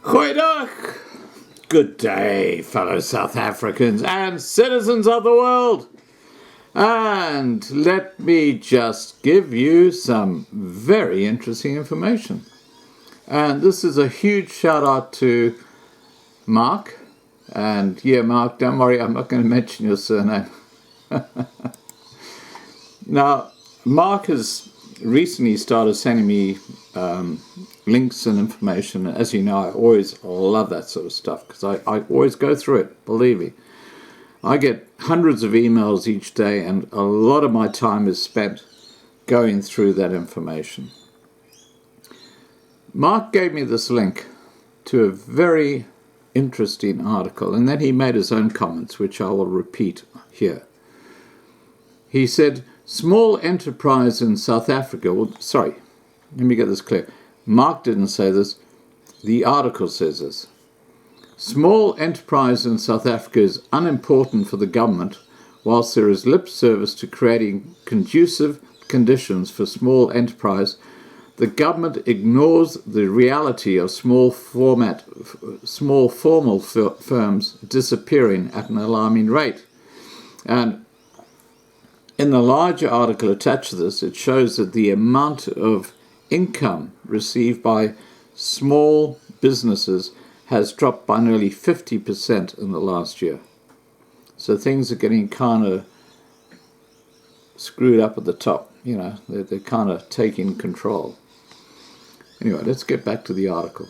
Goeiedag! Good day, fellow South Africans and citizens of the world. And let me just give you some very interesting information. And this is a huge shout out to Mark. And yeah, Mark, don't worry, I'm not going to mention your surname. Now, Mark has recently started sending me links and information. As you know, I always love that sort of stuff because I always go through it, believe me. I get hundreds of emails each day, and a lot of my time is spent going through that information. Mark gave me this link to a very interesting article, and then he made his own comments, which I will repeat here. He said, small enterprise in South Africa, let me get this clear. Mark didn't say this, the article says this. Small enterprise in South Africa is unimportant for the government, whilst there is lip service to creating conducive conditions for small enterprise. The government ignores the reality of small formal firms disappearing at an alarming rate. And in the larger article attached to this, it shows that the amount of income received by small businesses has dropped by nearly 50% in the last year. So things are getting kind of screwed up at the top. You know, they're kind of taking control. Anyway, let's get back to the article.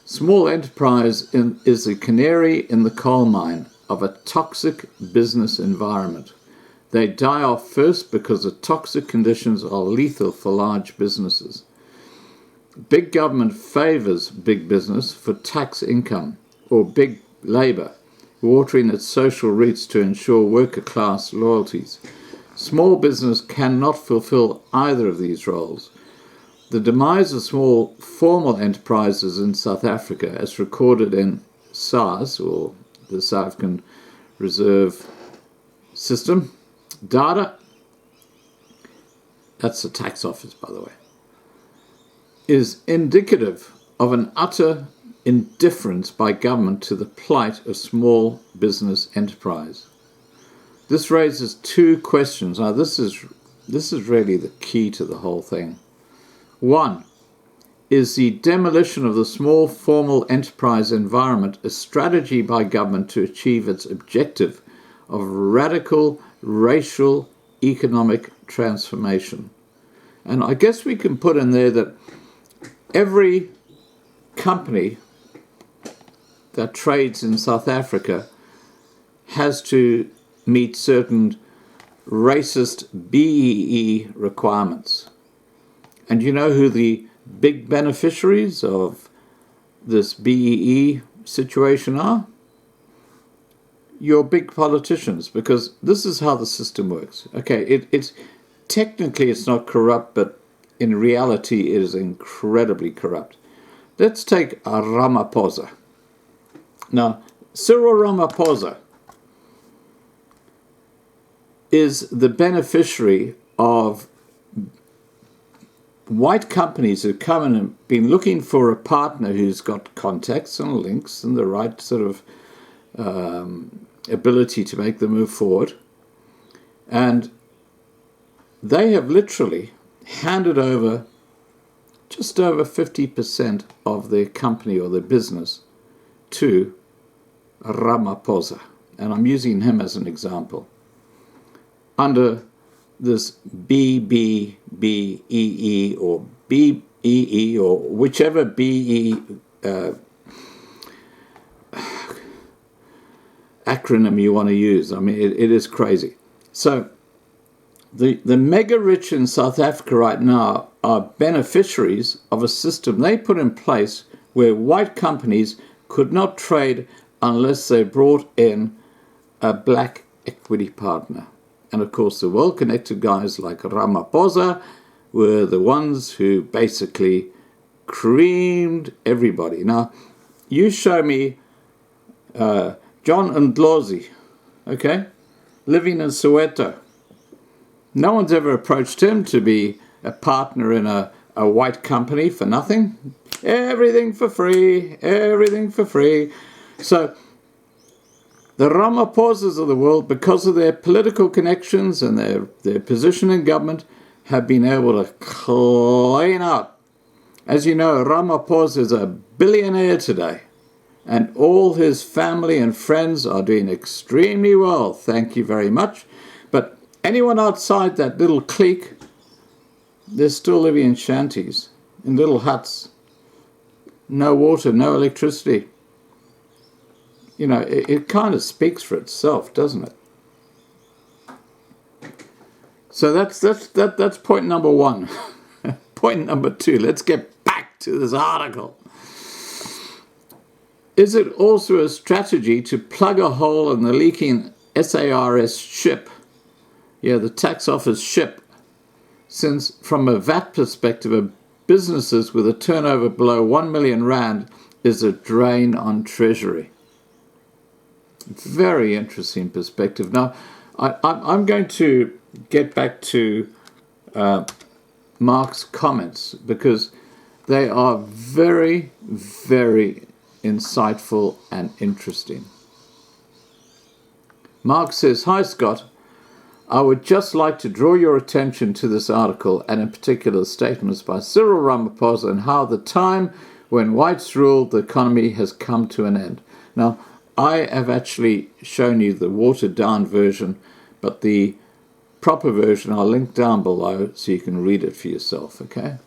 Small enterprise is the canary in the coal mine of a toxic business environment. They die off first because the toxic conditions are lethal for large businesses. Big government favors big business for tax income, or big labor, watering its social roots to ensure worker class loyalties. Small business cannot fulfill either of these roles. The demise of small formal enterprises in South Africa, as recorded in SARS, or the South African Reserve System, data, that's the tax office, by the way, is indicative of an utter indifference by government to the plight of small business enterprise. This raises two questions. Now, this is really the key to the whole thing. One, is the demolition of the small formal enterprise environment a strategy by government to achieve its objective of radical racial economic transformation? And I guess we can put in there that every company that trades in South Africa has to meet certain racist BEE requirements. And you know who the big beneficiaries of this BEE situation are? Your big politicians, because this is how the system works. Okay, it's technically it's not corrupt, but in reality it is incredibly corrupt. Let's take Ramaphosa. Now, Cyril Ramaphosa is the beneficiary of white companies who come in and been looking for a partner who's got contacts and links and the right sort of ability to make the move forward. And they have literally handed over just over 50% of their company or their business to Ramaphosa. And I'm using him as an example. Under this BBBEE or BEE or whichever BE acronym you want to use. I mean, it is crazy. So the mega rich in South Africa right now are beneficiaries of a system they put in place where white companies could not trade unless they brought in a black equity partner. And of course, the well-connected guys like Ramaphosa were the ones who basically creamed everybody. Now, you show me John Ndlozi, okay, living in Soweto. No one's ever approached him to be a partner in a white company for nothing. Everything for free, everything for free. So the Ramaphosas of the world, because of their political connections and their position in government, have been able to clean out. As you know, Ramaphosa is a billionaire today, and all his family and friends are doing extremely well, thank you very much. But anyone outside that little clique, they're still living in shanties, in little huts. No water, no electricity. You know, it kind of speaks for itself, doesn't it? So that's point number one. Point number two, let's get back to this article. Is it also a strategy to plug a hole in the leaking SARS ship? Yeah, the tax office ship. Since from a VAT perspective, businesses with a turnover below 1 million rand is a drain on treasury. Very interesting perspective. Now, I'm going to get back to Mark's comments because they are very, very insightful and interesting. Mark says, "Hi Scott, I would just like to draw your attention to this article and in particular statements by Cyril Ramaphosa and how the time when whites ruled the economy has come to an end." Now, I have actually shown you the watered down version, but the proper version I'll link down below so you can read it for yourself, okay?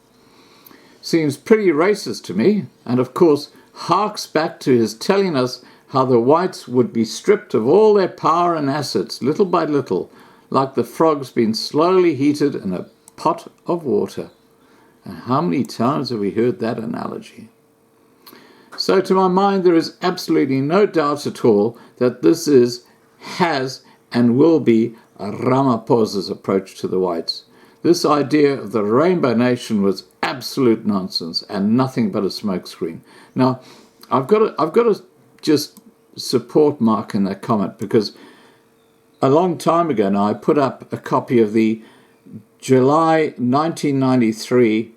Seems pretty racist to me, and of course harks back to his telling us how the whites would be stripped of all their power and assets little by little, like the frogs being slowly heated in a pot of water. And how many times have we heard that analogy? So to my mind, there is absolutely no doubt at all that this has and will be Ramaphosa's approach to the whites. This idea of the Rainbow Nation was absolute nonsense and nothing but a smokescreen. Now, I've got to just support Mark in that comment because a long time ago now I put up a copy of the July 1993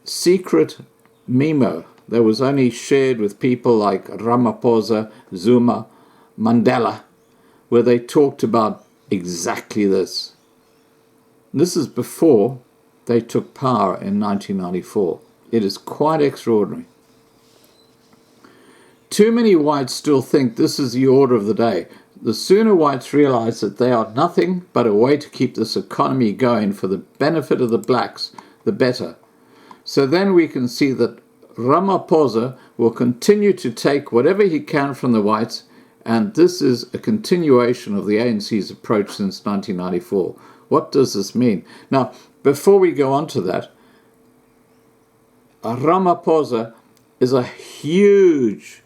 secret memo that was only shared with people like Ramaphosa, Zuma, Mandela, where they talked about exactly this. This is before they took power in 1994. It is quite extraordinary. Too many whites still think this is the order of the day. The sooner whites realize that they are nothing but a way to keep this economy going for the benefit of the blacks, the better. So then we can see that Ramaphosa will continue to take whatever he can from the whites, and this is a continuation of the ANC's approach since 1994. What does this mean? Now, before we go on to that, Ramaphosa is a huge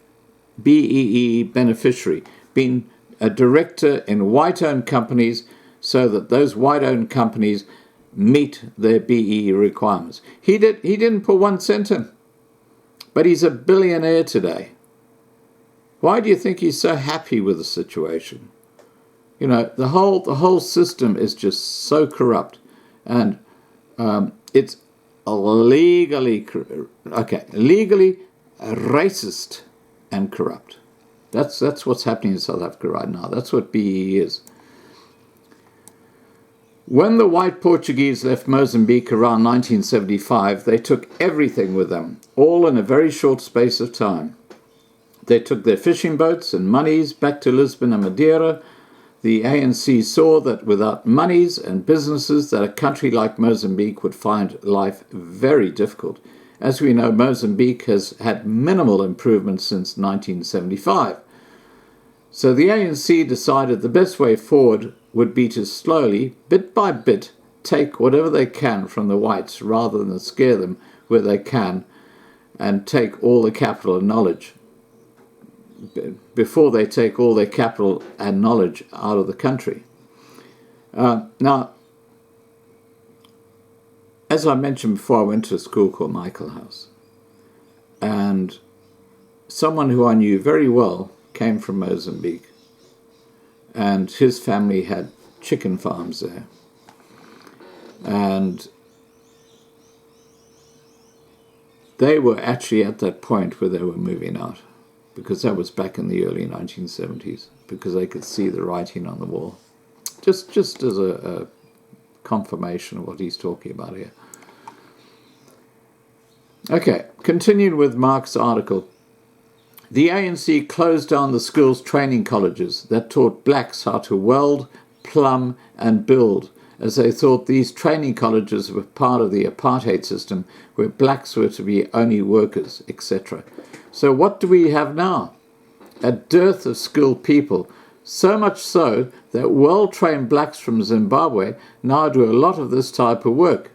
BBBEE beneficiary, being a director in white-owned companies so that those white-owned companies meet their BEE requirements. He didn't put 1 cent in. But he's a billionaire today. Why do you think he's so happy with the situation? You know, the whole system is just so corrupt, and it's legally racist and corrupt. That's what's happening in South Africa right now. That's what BEE is. When the white Portuguese left Mozambique around 1975, they took everything with them, all in a very short space of time. They took their fishing boats and monies back to Lisbon and Madeira. The ANC saw that without monies and businesses that a country like Mozambique would find life very difficult. As we know, Mozambique has had minimal improvement since 1975. So the ANC decided the best way forward would be to slowly, bit by bit, take whatever they can from the whites rather than scare them where they can and take all the capital and knowledge before they take all their capital and knowledge out of the country. Now, as I mentioned before, I went to a school called Michael House, and someone who I knew very well came from Mozambique, and his family had chicken farms there. And they were actually at that point where they were moving out, because that was back in the early 1970s, because they could see the writing on the wall. Just as a confirmation of what he's talking about here. Okay, continuing with Mark's article. The ANC closed down the schools training colleges that taught blacks how to weld, plumb and build, as they thought these training colleges were part of the apartheid system where blacks were to be only workers, etc. So what do we have now? A dearth of skilled people, so much so that well-trained blacks from Zimbabwe now do a lot of this type of work.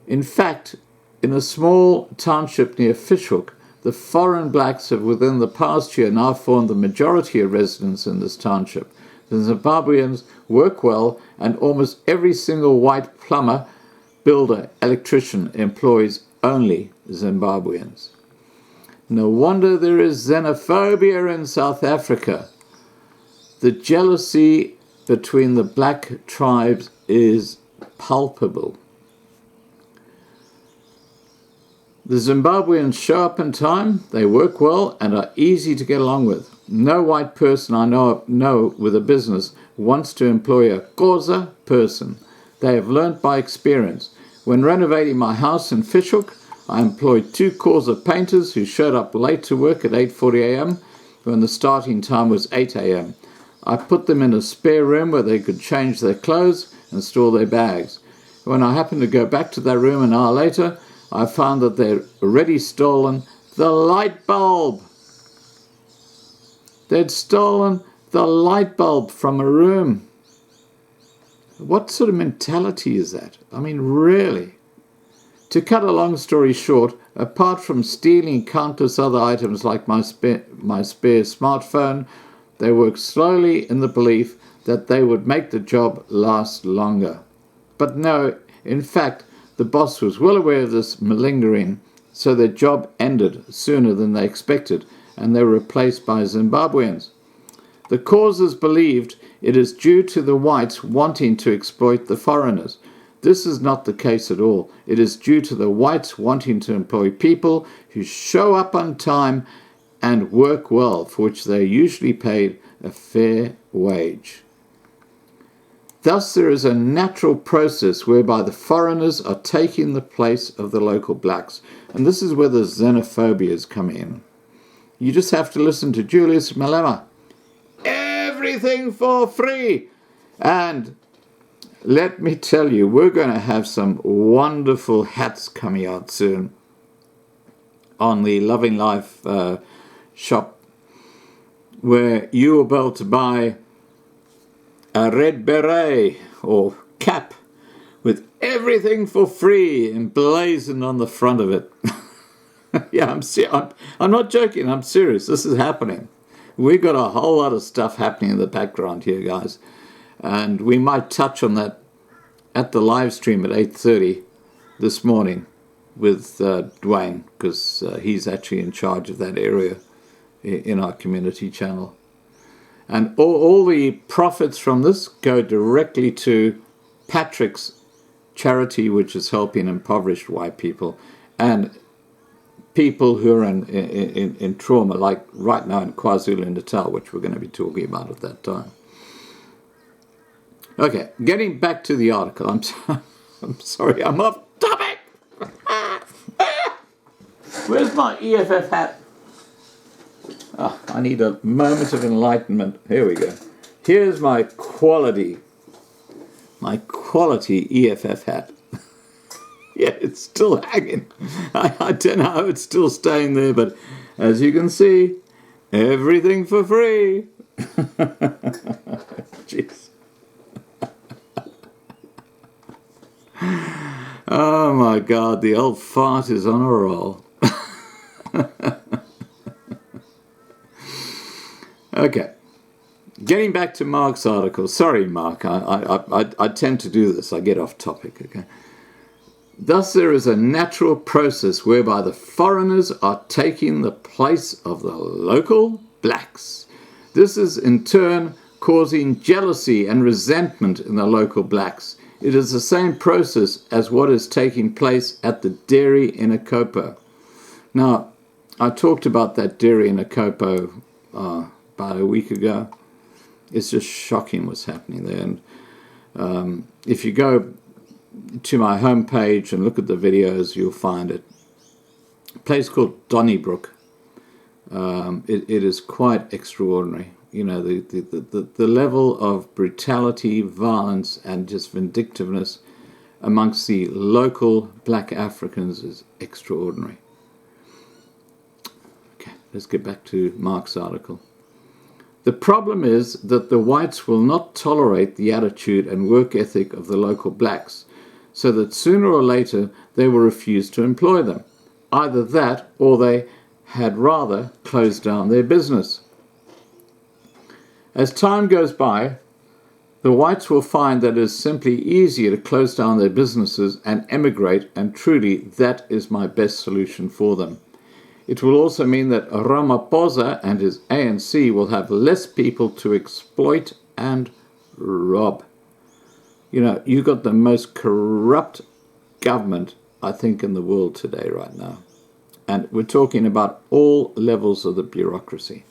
In fact, in a small township near Fishhook, the foreign blacks have within the past year now formed the majority of residents in this township. The Zimbabweans work well, and almost every single white plumber, builder, electrician employs only Zimbabweans. No wonder there is xenophobia in South Africa. The jealousy between the black tribes is palpable. The Zimbabweans show up in time, they work well and are easy to get along with. No white person I know with a business wants to employ a Xhosa person. They have learnt by experience. When renovating my house in Fishhook, I employed 2 Xhosa painters who showed up late to work at 8:40 a.m. when the starting time was 8 a.m. I put them in a spare room where they could change their clothes and store their bags. When I happened to go back to that room an hour later, I found that they'd already stolen the light bulb. They'd stolen the light bulb from a room. What sort of mentality is that? I mean, really? To cut a long story short, apart from stealing countless other items like my spare smartphone, they worked slowly in the belief that they would make the job last longer. But no, in fact, the boss was well aware of this malingering, so their job ended sooner than they expected, and they were replaced by Zimbabweans. The causes believed it is due to the whites wanting to exploit the foreigners. This is not the case at all. It is due to the whites wanting to employ people who show up on time and work well, for which they are usually paid a fair wage. Thus, there is a natural process whereby the foreigners are taking the place of the local blacks. And this is where the xenophobias come in. You just have to listen to Julius Malema. Everything for free. And let me tell you, we're going to have some wonderful hats coming out soon on the Loving Life shop, where you will be able to buy a red beret or cap with everything for free emblazoned on the front of it. Yeah, I'm not joking. I'm serious. This is happening. We've got a whole lot of stuff happening in the background here, guys. And we might touch on that at the live stream at 8:30 this morning with Dwayne, because he's actually in charge of that area in our community channel. And all the profits from this go directly to Patrick's charity, which is helping impoverished white people and people who are in trauma, like right now in KwaZulu-Natal, which we're going to be talking about at that time. Okay, getting back to the article. I'm sorry, I'm off topic. Where's my EFF hat? Oh, I need a moment of enlightenment. Here we go. Here's my quality EFF hat. Yeah, it's still hanging. I don't know how it's still staying there, but as you can see, everything for free. Jeez. Oh my God, the old fart is on a roll. Okay, getting back to Mark's article. Sorry, Mark, I tend to do this. I get off topic, okay? Thus, there is a natural process whereby the foreigners are taking the place of the local blacks. This is, in turn, causing jealousy and resentment in the local blacks. It is the same process as what is taking place at the dairy in Akopo. Now, I talked about that dairy in Akopo about a week ago. It's just shocking what's happening there. And if you go to my homepage and look at the videos, you'll find it. A place called Donnybrook. It is quite extraordinary. You know, the level of brutality, violence, and just vindictiveness amongst the local black Africans is extraordinary. Okay, let's get back to Mark's article. The problem is that the whites will not tolerate the attitude and work ethic of the local blacks, so that sooner or later they will refuse to employ them. Either that, or they had rather close down their business. As time goes by, the whites will find that it is simply easier to close down their businesses and emigrate, and truly that is my best solution for them. It will also mean that Ramaphosa and his ANC will have less people to exploit and rob. You know, you've got the most corrupt government, I think, in the world today right now. And we're talking about all levels of the bureaucracy.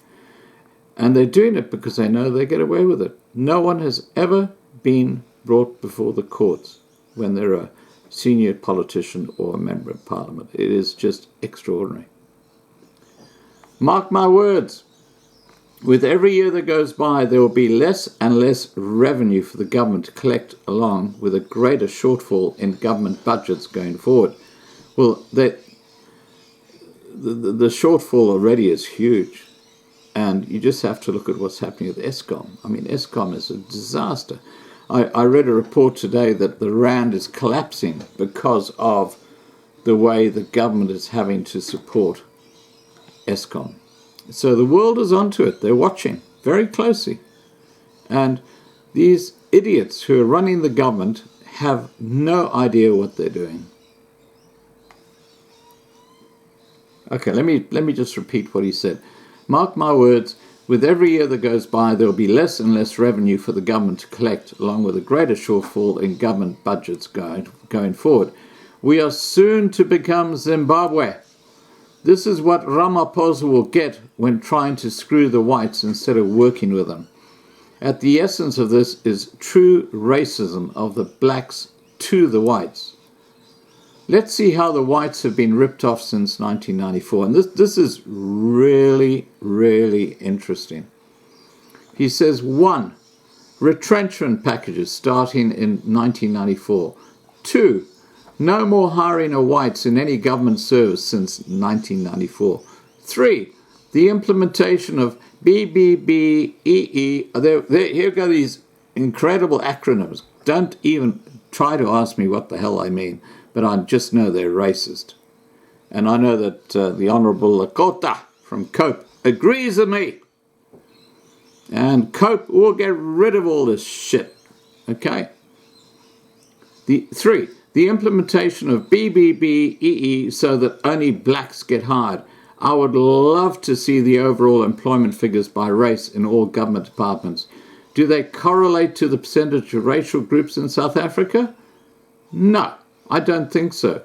And they're doing it because they know they get away with it. No one has ever been brought before the courts when they're a senior politician or a member of parliament. It is just extraordinary. Mark my words, with every year that goes by, there will be less and less revenue for the government to collect, along with a greater shortfall in government budgets going forward. Well, the shortfall already is huge. And you just have to look at what's happening with Eskom. I mean, Eskom is a disaster. I read a report today that the rand is collapsing because of the way the government is having to support Eskom. So the world is onto it. They're watching very closely. And these idiots who are running the government have no idea what they're doing. Okay, let me just repeat what he said. Mark my words, with every year that goes by, there will be less and less revenue for the government to collect, along with a greater shortfall in government budgets going forward. We are soon to become Zimbabwe. This is what Ramaphosa will get when trying to screw the whites instead of working with them. At the essence of this is true racism of the blacks to the whites. Let's see how the whites have been ripped off since 1994. And this is really, really interesting. He says, 1, retrenchment packages starting in 1994. 2, no more hiring of whites in any government service since 1994. 3, the implementation of BBBEE. Here go these incredible acronyms. Don't even try to ask me what the hell I mean. But I just know they're racist. And I know that the Honourable Lakota from Cope agrees with me. And Cope will get rid of all this shit. Okay? 3, the implementation of BBBEE so that only blacks get hired. I would love to see the overall employment figures by race in all government departments. Do they correlate to the percentage of racial groups in South Africa? No. I don't think so.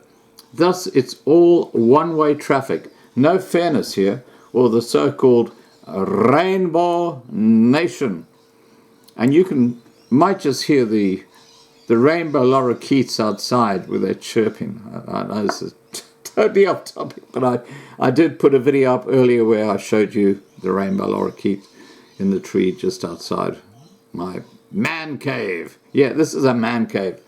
Thus, it's all one-way traffic. No fairness here, or the so-called rainbow nation. And you might just hear the rainbow lorikeets outside with their chirping. I know this is totally off topic, but I did put a video up earlier where I showed you the rainbow lorikeet in the tree just outside my man cave. Yeah, this is a man cave.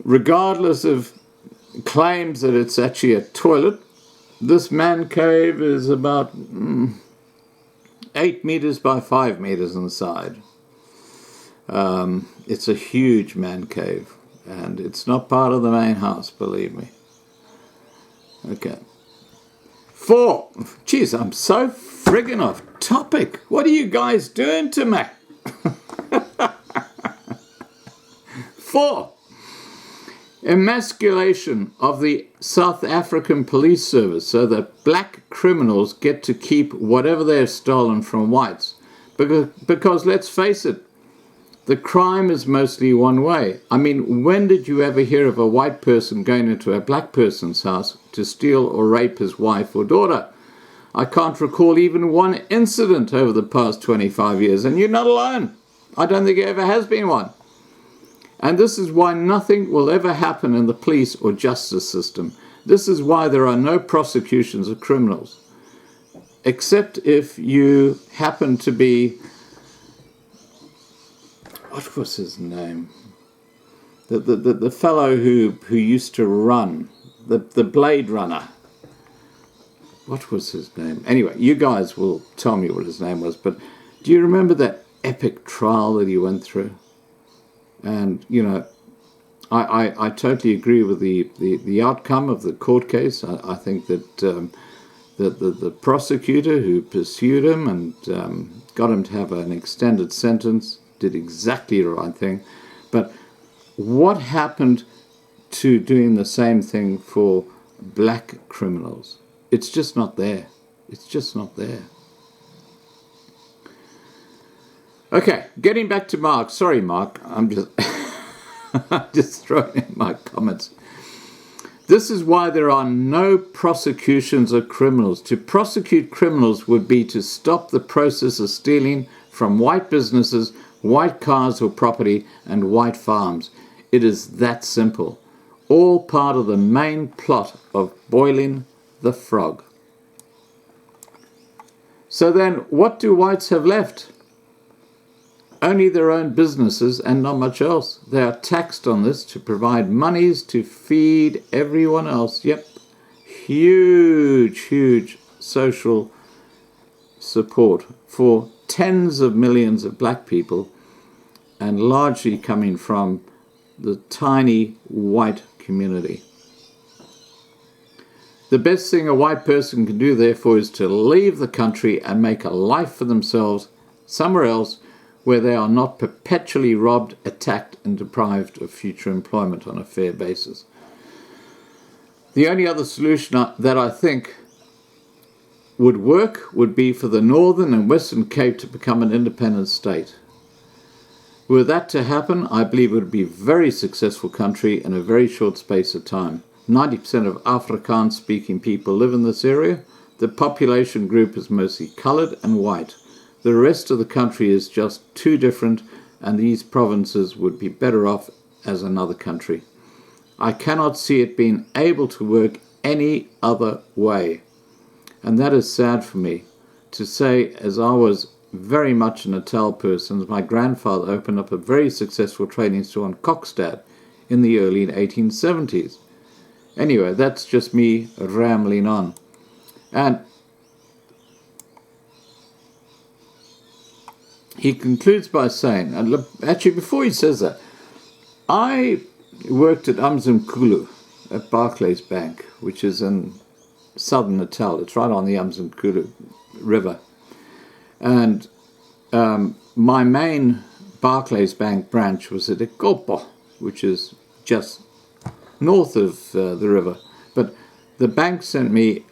Regardless of claims that it's actually a toilet, this man cave is about 8 meters by 5 meters inside. It's a huge man cave, and it's not part of the main house, believe me. Okay. 4. Geez, I'm so friggin' off topic. What are you guys doing to me? 4. Emasculation of the South African police service so that black criminals get to keep whatever they've stolen from whites. Because let's face it, the crime is mostly one way. I mean, when did you ever hear of a white person going into a black person's house to steal or rape his wife or daughter? I can't recall even one incident over the past 25 years, and you're not alone. I don't think there ever has been one. And this is why nothing will ever happen in the police or justice system. This is why there are no prosecutions of criminals, except if you happen to be, what was his name? The fellow who used to run, the Blade Runner. What was his name? Anyway, you guys will tell me what his name was, but do you remember that epic trial that he went through? And, you know, I totally agree with the outcome of the court case. I think that the prosecutor who pursued him and got him to have an extended sentence did exactly the right thing. But what happened to doing the same thing for black criminals? It's just not there. It's just not there. Okay, getting back to Mark. Sorry, Mark. I'm just just throwing in my comments. This is why there are no prosecutions of criminals. To prosecute criminals would be to stop the process of stealing from white businesses, white cars or property, and white farms. It is that simple. All part of the main plot of boiling the frog. So then, what do whites have left? Only their own businesses and not much else. They are taxed on this to provide monies to feed everyone else. Yep, huge social support for tens of millions of black people, and largely coming from the tiny white community. The best thing a white person can do, therefore, is to leave the country and make a life for themselves somewhere else, where they are not perpetually robbed, attacked, and deprived of future employment on a fair basis. The only other solution that I think would work would be for the Northern and Western Cape to become an independent state. Were that to happen, I believe it would be a very successful country in a very short space of time. 90% of Afrikaans-speaking people live in this area. The population group is mostly coloured and white. The rest of the country is just too different, and these provinces would be better off as another country. I cannot see it being able to work any other way. And that is sad for me to say, as I was very much a Natal person. My grandfather opened up a very successful trading store in Kokstad in the early 1870s. Anyway, that's just me rambling on. And he concludes by saying, and look, actually before he says that, I worked at Umzimkhulu at Barclays Bank, which is in southern Natal. It's right on the Umzimkhulu River. And my main Barclays Bank branch was at Ikopo, which is just north of the river. But the bank sent me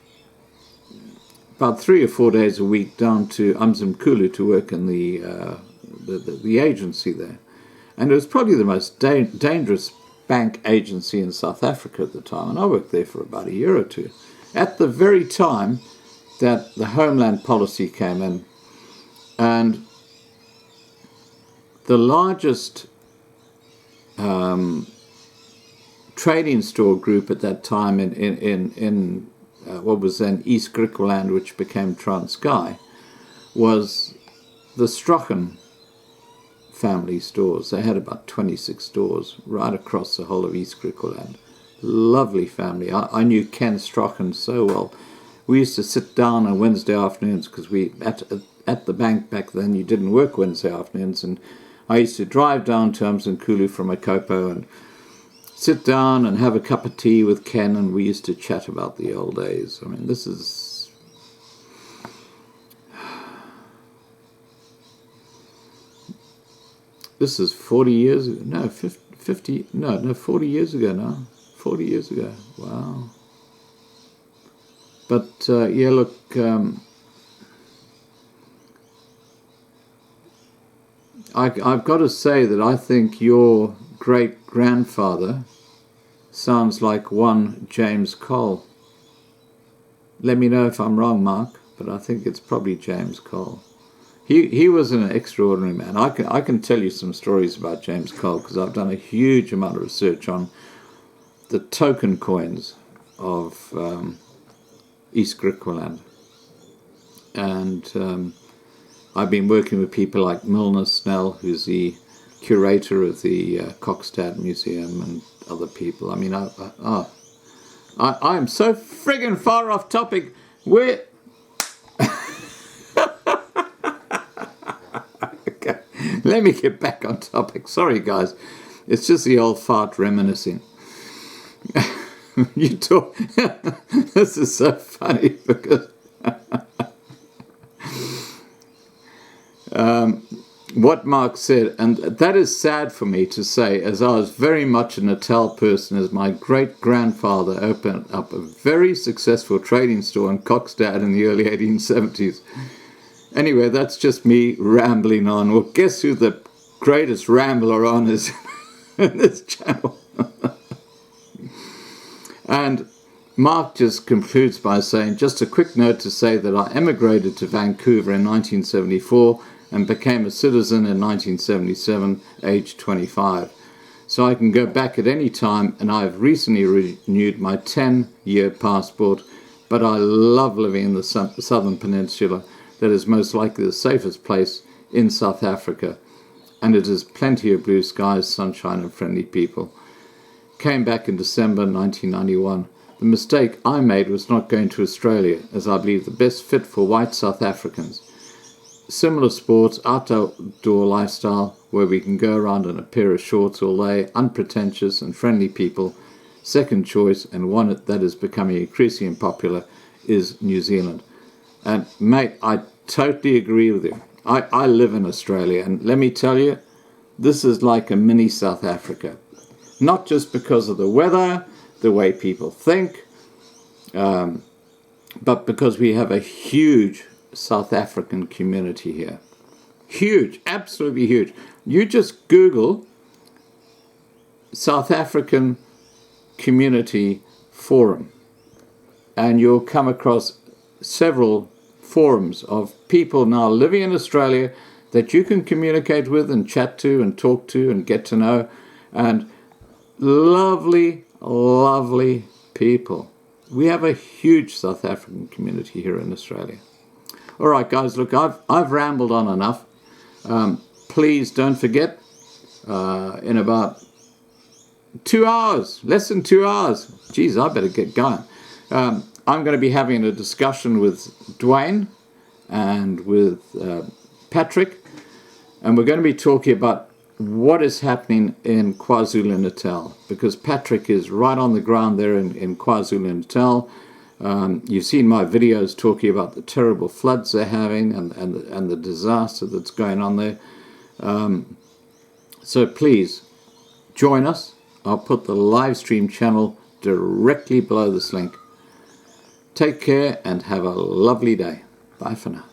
about 3 or 4 days a week down to Umzimkhulu to work in the agency there. And it was probably the most dangerous bank agency in South Africa at the time. And I worked there for about a year or two. At the very time that the Homeland Policy came in, and the largest trading store group at that time in what was then East Griqualand, which became Transkei, was the Strachan family stores. They had about 26 stores right across the whole of East Griqualand. Lovely family. I knew Ken Strachan so well. We used to sit down on Wednesday afternoons because at the bank back then you didn't work Wednesday afternoons, and I used to drive down to Umzimkhulu from Ikopo and sit down and have a cup of tea with Ken, and we used to chat about the old days. I mean, this is This is 40 years ago, no, 40 years ago now. 40 years ago. Wow. But, yeah, look, I've got to say that I think your great-grandfather sounds like one James Cole. Let me know if I'm wrong, Mark, but I think it's probably James Cole. He was an extraordinary man. I can tell you some stories about James Cole because I've done a huge amount of research on the token coins of East Griqualand. And I've been working with people like Milner Snell, who's the curator of the Kokstad Museum, and other people. I mean, I'm so friggin' far off topic. We're... Okay, let me get back on topic. Sorry, guys. It's just the old fart reminiscing. You talk... This is so funny because... what Mark said, and that is sad for me to say, as I was very much a Natal person, as my great-grandfather opened up a very successful trading store in Kokstad in the early 1870s. Anyway, that's just me rambling on. Well, guess who the greatest rambler on is in this channel? And Mark just concludes by saying, just a quick note to say that I emigrated to Vancouver in 1974 and became a citizen in 1977, aged 25. So I can go back at any time, and I've recently renewed my 10-year passport, but I love living in the Southern Peninsula. That is most likely the safest place in South Africa, and it has plenty of blue skies, sunshine, and friendly people. Came back in December 1991. The mistake I made was not going to Australia, as I believe the best fit for white South Africans. Similar sports, outdoor lifestyle, where we can go around in a pair of shorts all day, unpretentious and friendly people. Second choice, and one that is becoming increasingly popular, is New Zealand. And mate, I totally agree with you. I live in Australia, and let me tell you, this is like a mini South Africa. Not just because of the weather, the way people think, but because we have a huge South African community here. Huge, absolutely huge. You just Google South African Community Forum and you'll come across several forums of people now living in Australia that you can communicate with and chat to and talk to and get to know, and lovely, lovely people. We have a huge South African community here in Australia. All right, guys, look, I've rambled on enough. Please don't forget, in about 2 hours, less than 2 hours, geez, I better get going. I'm going to be having a discussion with Dwayne and with Patrick, and we're going to be talking about what is happening in KwaZulu-Natal, because Patrick is right on the ground there in KwaZulu-Natal. You've seen my videos talking about the terrible floods they're having and the disaster that's going on there. So please join us. I'll put the live stream channel directly below this link. Take care and have a lovely day. Bye for now.